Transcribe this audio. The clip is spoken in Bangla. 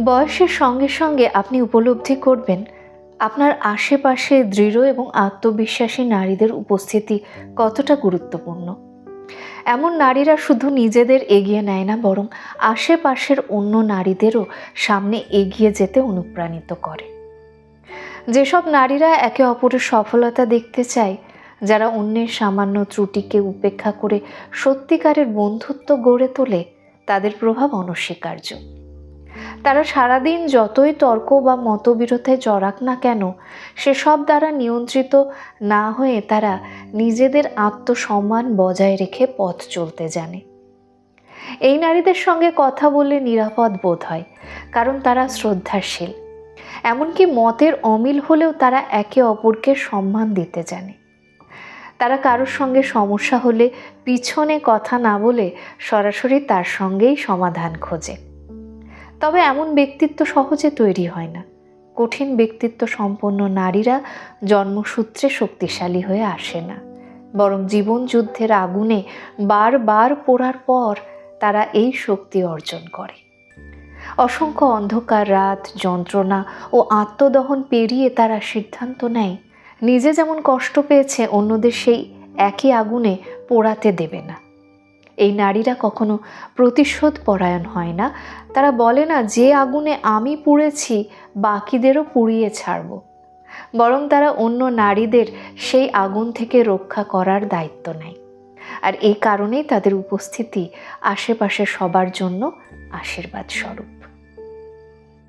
বয়সের সঙ্গে সঙ্গে আপনি উপলব্ধি করবেন আপনার আশেপাশে দৃঢ় এবং আত্মবিশ্বাসী নারীদের উপস্থিতি কতটা গুরুত্বপূর্ণ। এমন নারীরা শুধু নিজেদের এগিয়ে নেয় না, বরং আশেপাশের অন্য নারীদেরও সামনে এগিয়ে যেতে অনুপ্রাণিত করে। যেসব নারীরা একে অপরের সফলতা দেখতে চায়, যারা অন্যের সামান্য ত্রুটিকে উপেক্ষা করে সত্যিকারের বন্ধুত্ব গড়ে তোলে, তাদের প্রভাব অনস্বীকার্য। তারা সারাদিন যতই তর্ক বা মতবিরোধে জড়াক না কেন, সেসব দ্বারা নিয়ন্ত্রিত না হয়ে তারা নিজেদের আত্মসম্মান বজায় রেখে পথ চলতে জানে। এই নারীদের সঙ্গে কথা বললে নিরাপদ বোধ হয়, কারণ তারা শ্রদ্ধাশীল। এমনকি মতের অমিল হলেও তারা একে অপরকে সম্মান দিতে জানে। তারা কারোর সঙ্গে সমস্যা হলে পিছনে কথা না বলে সরাসরি তার সঙ্গেই সমাধান খোঁজে। তবে এমন ব্যক্তিত্ব সহজে তৈরি হয় না। কঠিন ব্যক্তিত্ব সম্পন্ন নারীরা জন্মসূত্রে শক্তিশালী হয়ে আসে না, বরং জীবন যুদ্ধের আগুনে বারবার পোড়ার পর তারা এই শক্তি অর্জন করে। অসংখ্য অন্ধকার রাত, যন্ত্রণা ও আত্মদহন পেরিয়ে তারা সিদ্ধান্ত নেয়, নিজে যেমন কষ্ট পেয়েছে অন্যদের সেই একই আগুনে পোড়াতে দেবে না। এই নারীরা কখনো প্রতিশোধ পরায়ণ হয় না। তারা বলে না, যে আগুনে আমি পুড়েছি বাকিদেরও পুড়িয়ে ছাড়ব, বরং তারা অন্য নারীদের সেই আগুন থেকে রক্ষা করার দায়িত্ব নেয়। আর এই কারণেই তাদের উপস্থিতি আশেপাশে সবার জন্য আশীর্বাদ স্বরূপ।